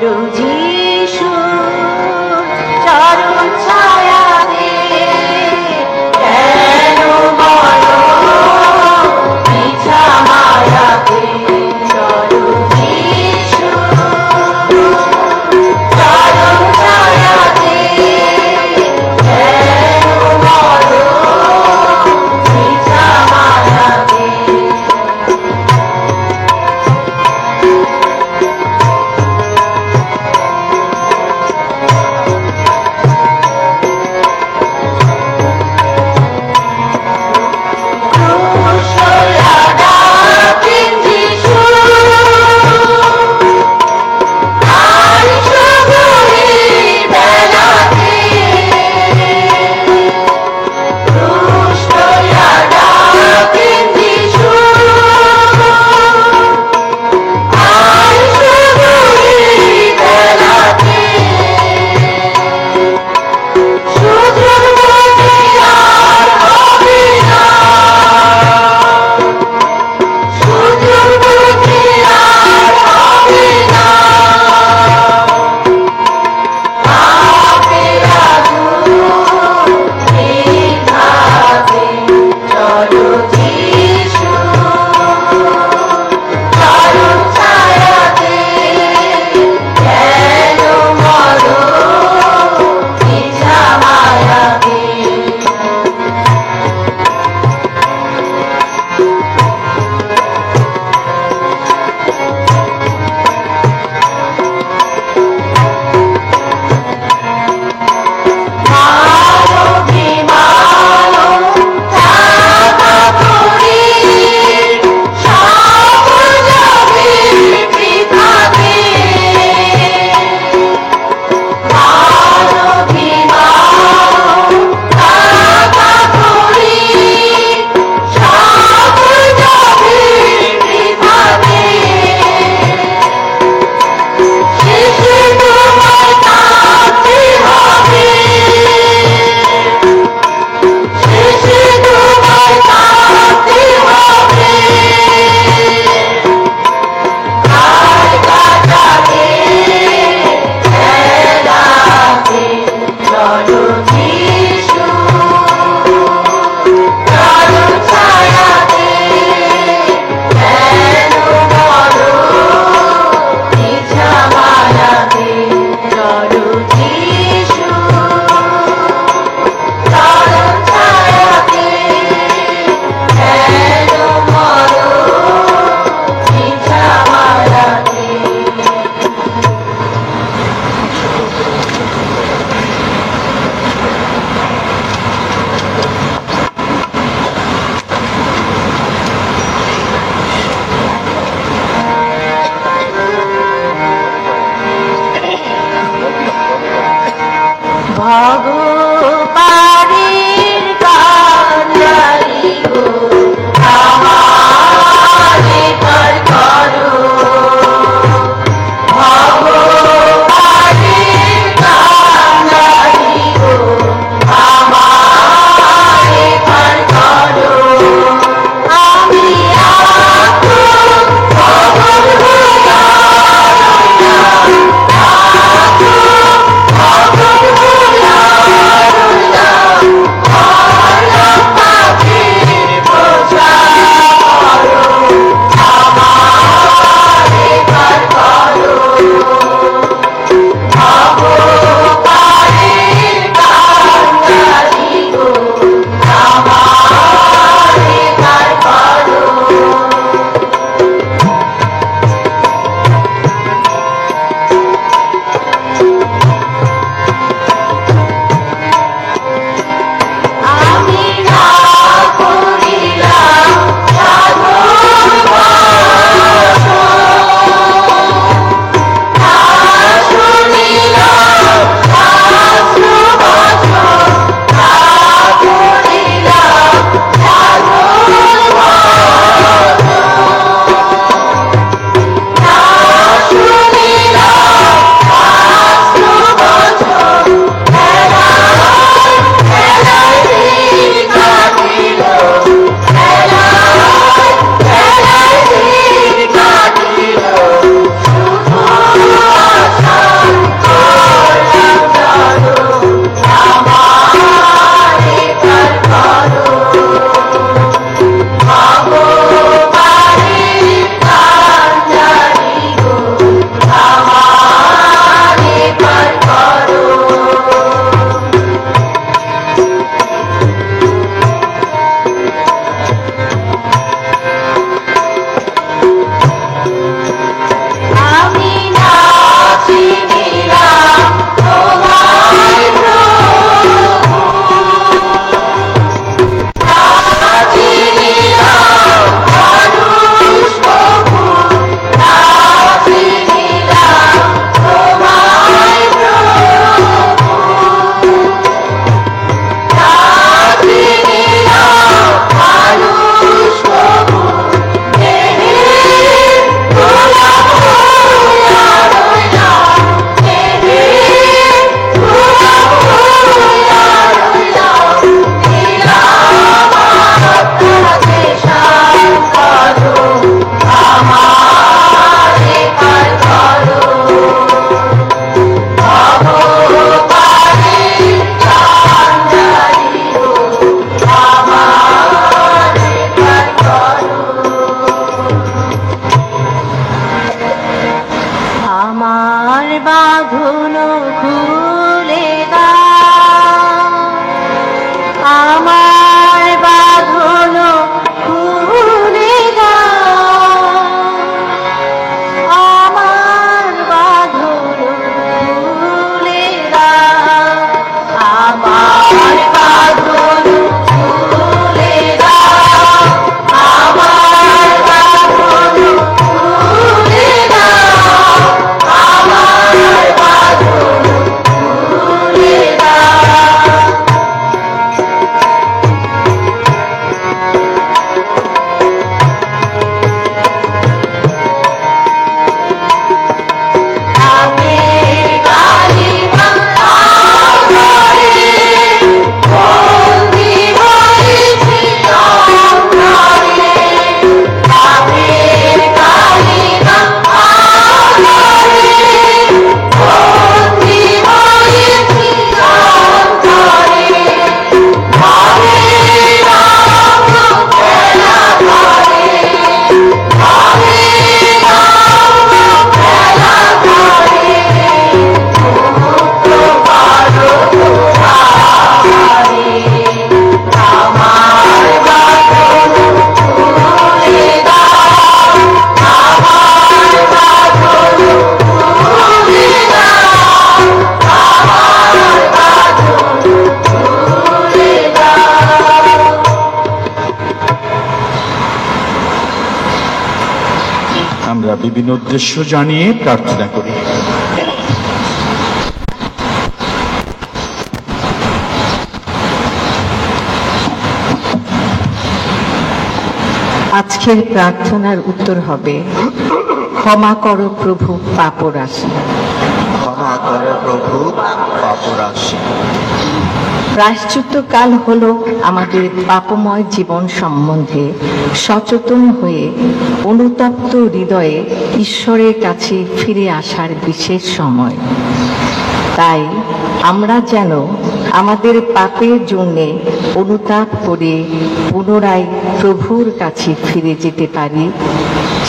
চলো যিশু চরণ ছায়াতে কেন মরো মিছা মায়াতে চলো যিশু চরণ ছায়াতে কেন মরো মিছা মায়াতে ভগবানের কান্ডারি গো আমারে পার করো ভগবানের কান্ডারি গো আমারে পার করো আমি এখন খবর হইয়া রইলাম এখন খবর হইয়া বাঁধন খুলে দাও, আমার বাঁধন খুলে দাও, আমার বাঁধন খুলে দাও, আমার বাঁধন খুলে দাও, আমার বাঁধন খুলে দাও, আমার বাঁধন খুলে দাও। আমি কালী বাংলা ঘরে বন্দী হয়েছি অন্তরে, আমি কালী বাংলা ঘরে বন্দী হয়েছি অন্তরে, ঘরে রাম খেলা করে, ঘরে রাম খেলা করে, মুক্ত করো দুয়ারে, আমার বাঁধন খুলে দাও, আমার বাঁধন খুলে দাও, আমার বাঁধন খুলে দাও। আমরা বিভিন্ন উদ্দেশ্য জানিয়ে প্রার্থনা করি। আজকের প্রার্থনার উত্তর হবে, ক্ষমা করো প্রভু পাপরাশি। ক্ষমা করো প্রভু পাপরাশি। প্রায়শ্চিত্তকাল হলো আমাদের পাপময় জীবন সম্বন্ধে সচেতন হয়ে অনুতপ্ত হৃদয়ে ঈশ্বরের কাছে ফিরে আসার বিশেষ সময়। তাই আমরা যেন আমাদের পাপের জন্যে অনুতাপ করে পুনরায় প্রভুর কাছে ফিরে যেতে পারি,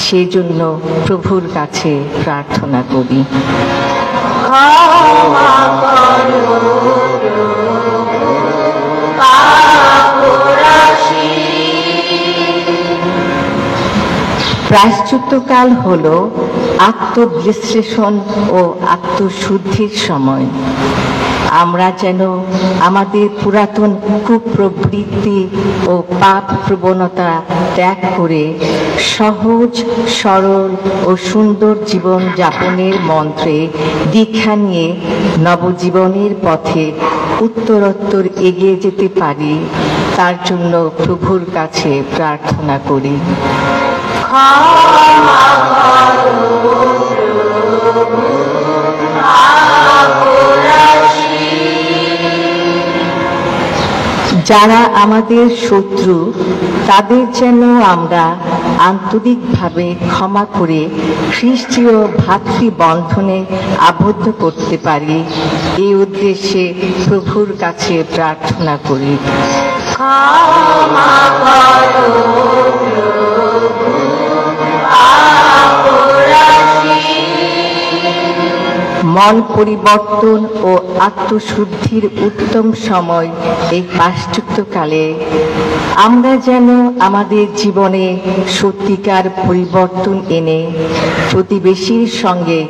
সেজন্য প্রভুর কাছে প্রার্থনা করি। ক্ষমা করো পাপরাশি। প্রায়শ্চিত্তকাল হলো আত্মবিশ্লেষণ ও আত্মশুদ্ধির সময়। আমরা যেন আমাদের পুরাতন কুপ্রবৃত্তি ও পাপ প্রবণতা ত্যাগ করে সহজ, সরল ও সুন্দর জীবন যাপনের মন্ত্রে দীক্ষা নিয়ে নবজীবনের পথে উত্তরোত্তর এগিয়ে যেতে পারি, তার জন্য প্রভুর কাছে প্রার্থনা করি। ক্ষমা করো পাপরাশি। যারা আমাদের শত্রু, তাদের যেন আমরা আন্তরিকভাবে ক্ষমা করে খ্রিস্টীয় ভ্রাতৃবন্ধনে আবদ্ধ করতে পারি, এই উদ্দেশ্যে প্রভুর কাছে প্রার্থনা করি। ক্ষমা করো পাপরাশি। মন পরিবর্তন ও আত্মশুদ্ধির উত্তম সময় এই প্রায়শ্চিত্তকালে আমরা যেন আমাদের জীবনে সত্যিকার পরিবর্তন এনে প্রতিবেশীর সঙ্গে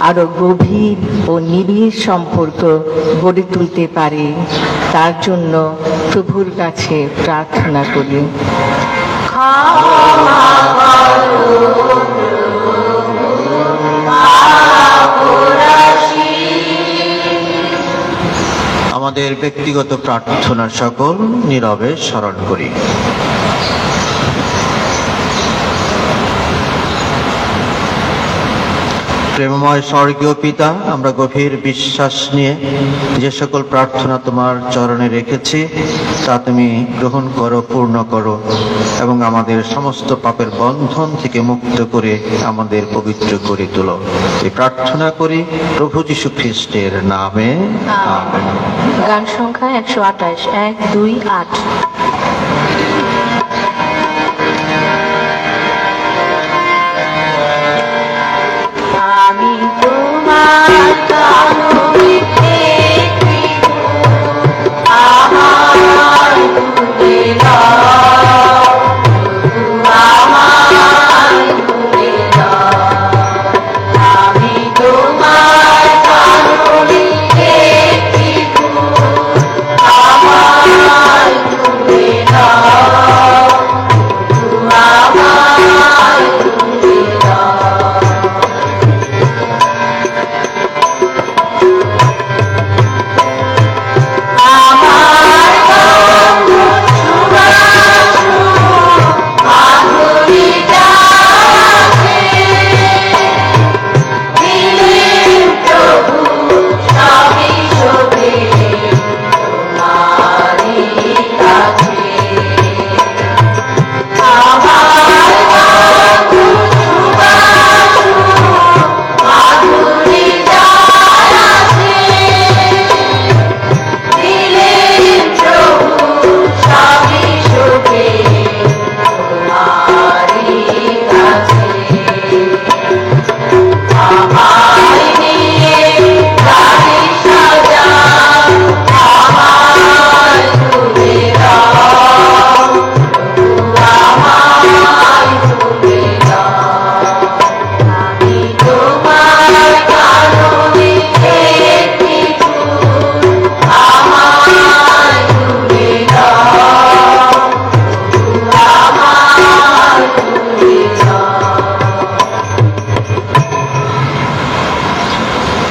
আরো গভীর ও নিবিড় সম্পর্ক গড়ে তুলতে পারি, তার জন্য প্রভুর কাছে প্রার্থনা করি। ক্ষমা করো পাপরাশি। আমাদের ব্যক্তিগত প্রার্থনা সকল নীরবে স্মরণ করি। প্রেমময় স্বর্গীয় পিতা, আমরা গভীর বিশ্বাস নিয়ে যে সকল প্রার্থনা তোমার চরণে রেখেছি তা তুমি গ্রহণ করো, পূর্ণ করো এবং আমাদের সমস্ত পাপের বন্ধন থেকে মুক্ত করে আমাদের পবিত্র করে তোলো। এই প্রার্থনা করি প্রভু যীশু খ্রিস্টের নামে, আমেন। গান সংখ্যা 128, 1, 2, 8। আমি তোমার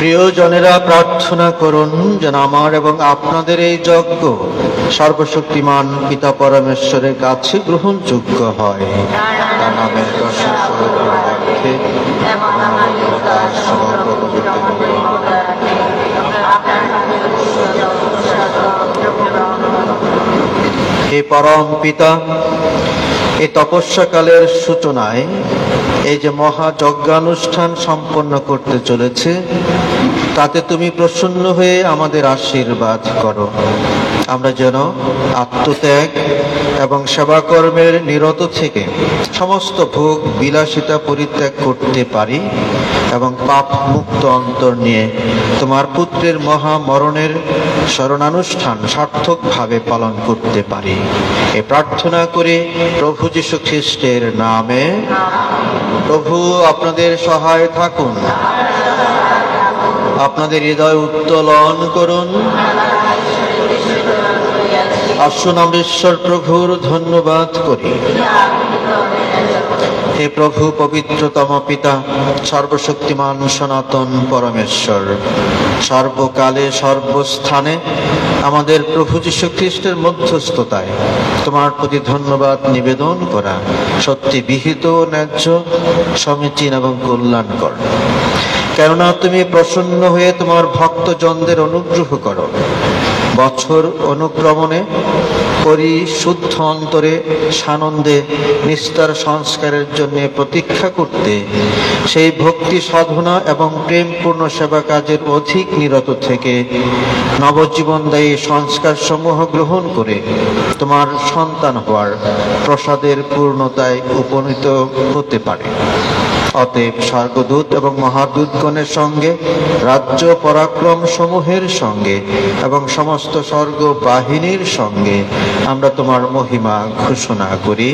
প্রিয়জনেরা, প্রার্থনা করুন যেন আমার এবং আপনাদের এই যজ্ঞ সর্বশক্তিমান পিতা পরমেশ্বরের কাছে গ্রহণযোগ্য হয়। তার নামের প্রশংসা ও কৃপার্থে এবং আমার নিকট সমগ্র পবিত্র মণ্ডলীর নিকট আপনার নামে হে পরম পিতা, এই তপস্যাকালের সূচনায় এই যে মহাযজ্ঞানুষ্ঠান সম্পন্ন করতে চলেছে, তাতে তুমি প্রসন্ন হয়ে আমাদের আশীর্বাদ করো। আমরা যেন আত্মত্যাগ এবং সেবাকর্মের নিরত থেকে সমস্ত ভোগ বিলাসিতা পরিত্যাগ করতে পারি এবং পাপ মুক্ত অন্তর নিয়ে তোমার পুত্রের মহামরণের স্মরণানুষ্ঠান সার্থকভাবে পালন করতে পারি। এ প্রার্থনা করে প্রভু যীশু খ্রিস্টের নামে। প্রভু আপনাদের সহায় থাকুন, আপনাদের হৃদয় উত্তোলন করুন। আসুন আমরা ঈশ্বর প্রভুর ধন্যবাদ করি। হে প্রভু, পবিত্রতম পিতা, সর্বশক্তিমান সনাতন পরমেশ্বর, সর্বকালে সর্বস্থানে আমাদের প্রভু যীশু খ্রিস্টের মধ্যস্থতায় তোমার প্রতি ধন্যবাদ নিবেদন করা সত্যি বিহিত, ন্যায্য, সমীচীন এবং কল্যাণকর। কেননা তুমি প্রসন্ন হয়ে তোমার ভক্তজনদের অনুগ্রহ করো। বছর অনুক্রমণে পরিশুদ্ধ অন্তরে সানন্দে নিস্তার সংস্কারের জন্য প্রতীক্ষা করতে সেই ভক্তি সাধনা এবং প্রেমপূর্ণ সেবা কাজের অধিক নিরত থেকে নবজীবনদায়ী সংস্কার সমূহ গ্রহণ করে তোমার সন্তান হওয়ার প্রসাদের পূর্ণতায় উপনীত হতে পারে। অতএব স্বর্গদূত এবং মহাদূতগণের সঙ্গে, রাজ্য পরাক্রম সমূহের সঙ্গে এবং সমস্ত স্বর্গ বাহিনীর সঙ্গে আমরা তোমার মহিমা ঘোষণা করি।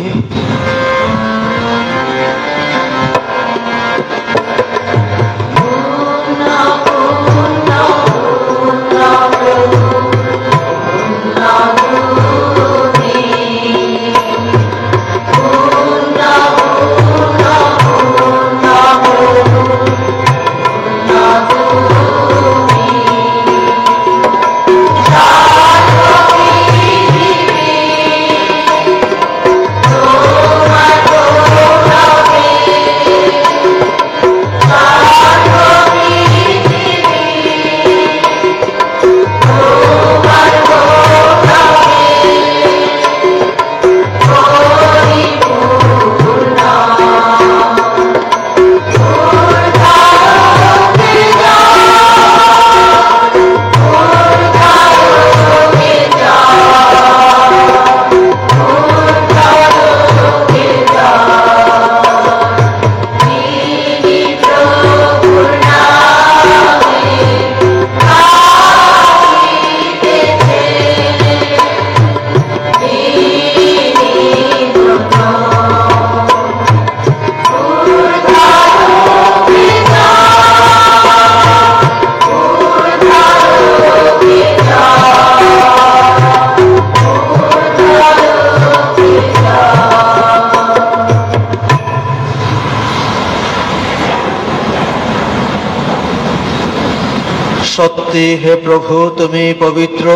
সত্যি হে প্রভু, তুমি পবিত্র,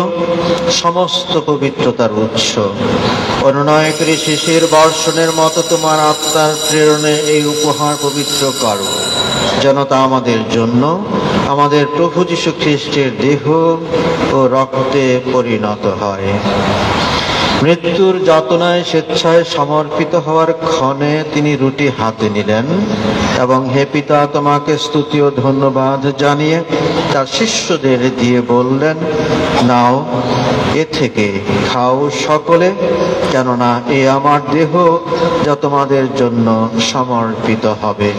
সমস্ত পবিত্রতার উৎস। অনুনয়কারী শিশির বর্ষণের মতো তোমার আত্মার প্রেরণে এই উপহার পবিত্র করো, যেন তা আমাদের জন্য আমাদের প্রভু যীশু খ্রিস্টের দেহ ও রক্তে পরিণত হয়। মৃত্যুর যাতনায় স্বেচ্ছায় সমর্পিত হওয়ার ক্ষণে তিনি রুটি হাতে নিলেন এবং হে পিতা, তোমাকে স্তুতি ও ধন্যবাদ জানিয়ে তার শিষ্যদের দিয়ে বললেন, নাও, এ থেকে খাও সকলে, কেননা এ আমার দেহ যা তোমাদের জন্য সমর্পিত হবে।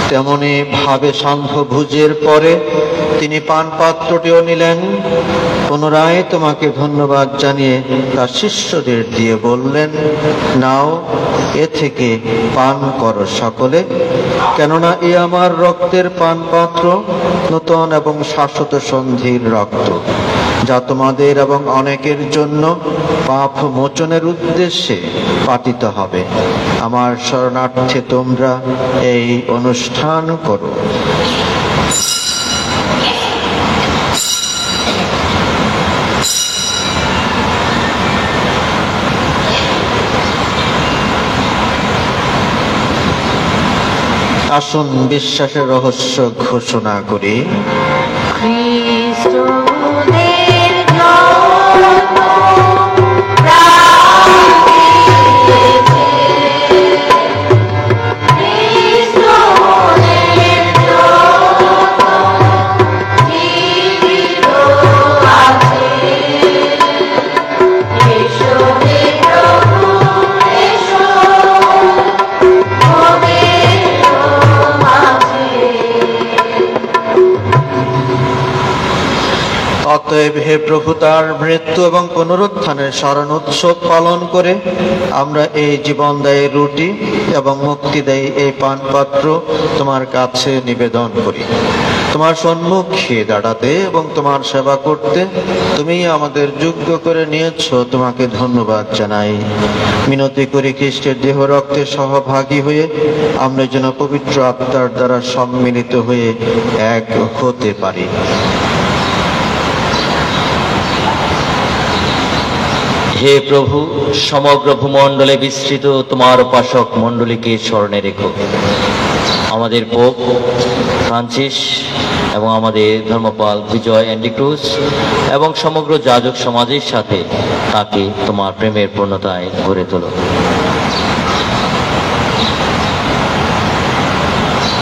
তেমনি ভাবে সান্ধ্য ভোজের পরে তিনি পানপাত্রটিও নিলেন, পুনরায় তোমাকে ধন্যবাদ জানিয়ে তার শিষ্যদের দিয়ে বললেন, নাও, এ থেকে পান করো সকলে, কেননা এ আমার রক্তের পানপাত্র, নূতন এবং শাশ্বত সন্ধির রক্ত, যা তোমাদের এবং অনেকের জন্য পাপ মোচনের উদ্দেশ্যে পাতিত হবে। আমার শরণার্থে তোমরা এই অনুষ্ঠান করো। আসুন বিশ্বাসের রহস্য ঘোষণা করি। খ্রিস্টদের জন্য প্রাণ দিয়েছে, খ্রিস্টদের জন্য জীবিত আছে। এসো হে প্রভু, এসো পবিত্র মাঝে। অতএব হে প্রভু, তার মৃত্যু এবং পুনরুত্থানের স্মরণ উৎসব পালন করে আমরা এই জীবনদায়ী রুটি এবং মুক্তিদায়ী এই পানপাত্র তোমার কাছে নিবেদন করি। তোমার সম্মুখে দাঁড়াতে এবং তোমার সেবা করতে তুমি আমাদের যোগ্য করে নিয়েছ, তোমাকে ধন্যবাদ জানাই। মিনতি করি খ্রিস্টের দেহ রক্তে সহভাগী হয়ে আমরা যেন পবিত্র আত্মার দ্বারা সম্মিলিত হয়ে এক হতে পারি। হে প্রভু, সমগ্র ভূমণ্ডলে বিস্তৃত তোমার উপাসক মণ্ডলীকে স্মরণে রেখো। আমাদের পোপ ফ্রান্সিস এবং আমাদের ধর্মপাল বিজয় অ্যান্ড্রিক্রুজ এবং সমগ্র যাজক সমাজের সাথে তাকে তোমার প্রেমের পূর্ণতায় গড়ে তোলো।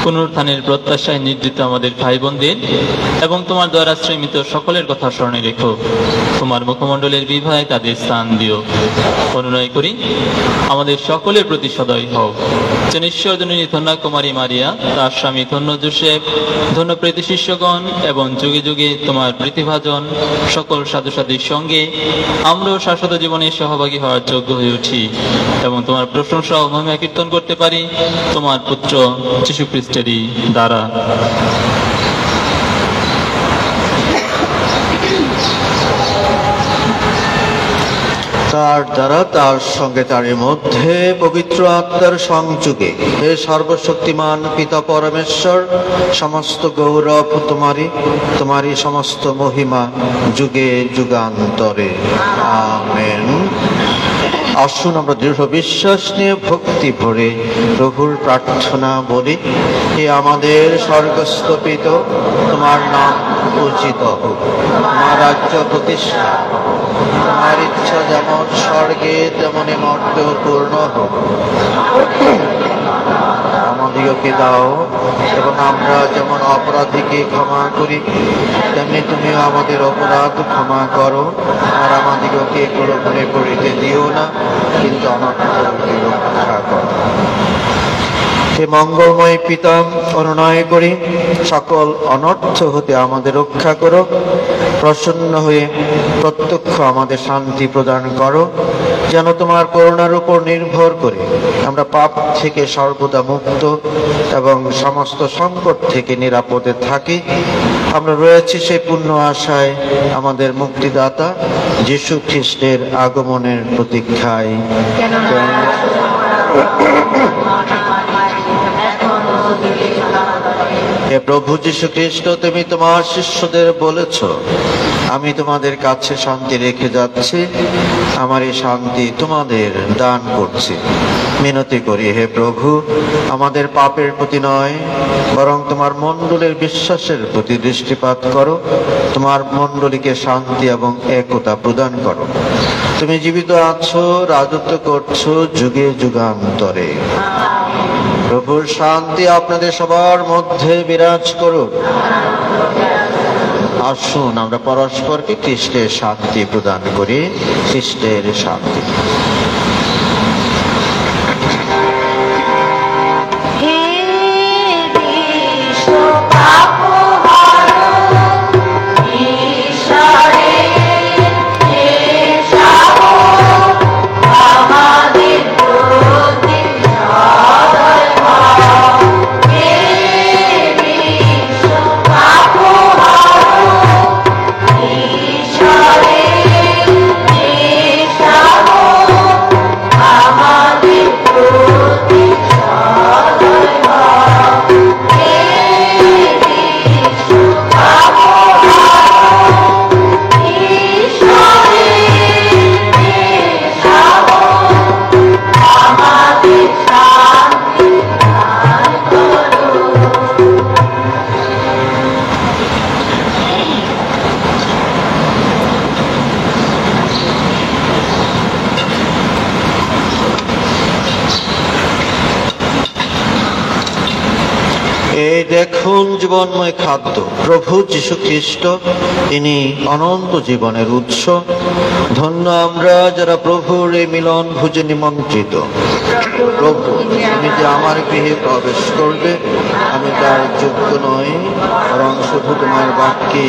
পুনরুত্থানের প্রত্যাশায় নির্দিত আমাদের ভাই বোনদের এবং তোমার দ্বারা শ্রমিত সকলের কথা স্মরণে রেখো। তোমার মুখমণ্ডলের বিভায় তাদের স্থান দিও। অনুনয় করি আমাদের সকলের প্রতি সদয় হও। যেন ঈশ্বরজননী ধন্যা কুমারী মারিয়া, তার স্বামী ধন্য জোসেফ, ধন্য প্রীতি শিষ্যগণ এবং যুগে যুগে তোমার প্রীতিভাজন সকল সাধু সাধীর সঙ্গে আমরাও শাশ্বত জীবনে সহভাগী হওয়ার যোগ্য হয়ে উঠি এবং তোমার প্রশংসা ও মহিমা কীর্তন করতে পারি তোমার পুত্র যীশু খ্রিস্টেরই দ্বারা। তার দ্বারা, তার সঙ্গে, তারই মধ্যে পবিত্র আত্মার সংযোগে হে সর্বশক্তিমান পিতা পরমেশ্বর, সমস্ত গৌরব তোমারই, তোমারই সমস্ত মহিমা যুগে যুগান্তরে। আমেন। আসুন আমরা দৃঢ় বিশ্বাস নিয়ে ভক্তি ভরে প্রভুর প্রার্থনা বলি। হে আমাদের স্বর্গস্থ পিতা, তোমার নাম পূজিত হোক, তোমার রাজ্য প্রতিষ্ঠা, তোমার ইচ্ছা যেমন স্বর্গে তেমনি মর্তেও পূর্ণ হোক। আমাদিগকে দাও এবং আমরা যেমন অপরাধীকে ক্ষমা করি তেমনি তুমিও আমাদের অপরাধ ক্ষমা করো, আর আমাদিগকে প্রলোভনে পড়িতে দিও না, কিন্তু অনর্থ হইতে রক্ষা করো। হে মঙ্গলময় পিতা, অনুনয় করি সকল অনর্থ হতে আমাদের রক্ষা করো। প্রসন্ন হয়ে প্রত্যক্ষ আমাদের শান্তি প্রদান করো, যেন তোমার করুণার উপর নির্ভর করে আমরা পাপ থেকে সর্বদা মুক্ত এবং সমস্ত সংকট থেকে নিরাপদে থাকি। আমরা রয়েছি সেই পূর্ণ আশায় আমাদের মুক্তিদাতা যীশু খ্রিস্টের আগমনের প্রতীক্ষায়। হে প্রভু যীশু খ্রিস্ট, তুমি তোমার শিষ্যদের বলেছ, আমি তোমাদের কাছে শান্তি রেখে যাচ্ছি, আমার এই শান্তি তোমাদের দান করছি। মিনতি করি হে প্রভু, আমাদের পাপের প্রতি নয় বরং তোমার মণ্ডলের বিশ্বাসের প্রতি দৃষ্টিপাত করো। তোমার মণ্ডলীকে শান্তি এবং একতা প্রদান করো। তুমি জীবিত আছো, রাজত্ব করছো যুগে যুগান্তরে। প্রভুর শান্তি আপনাদের সবার মধ্যে বিরাজ করুক। আসুন আমরা পরস্পরকে খ্রিস্টের শান্তি প্রদান করি। খ্রিস্টের শান্তি। হে বিশ্ব পাপহরণ ঈশ্বরের শাসন, আমাদের প্রতি সদয় হও। হে দেখুন জীবনময় খাদ্য প্রভু যীশু খ্রিস্ট, তিনি অনন্ত জীবনের উৎস। ধন্য আমরা যারা প্রভুর এই মিলন ভোজে নিমন্ত্রিত। প্রভু, তুমি যে আমার গৃহে প্রবেশ করবে, আমি তার যোগ্য নই, বরং শুধু তোমার বাক্যে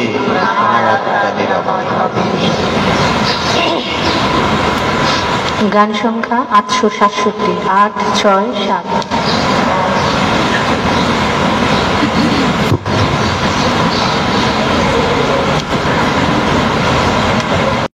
আমার আত্মা নিরাপদ। গান সংখ্যা 867, 8, 6, 7।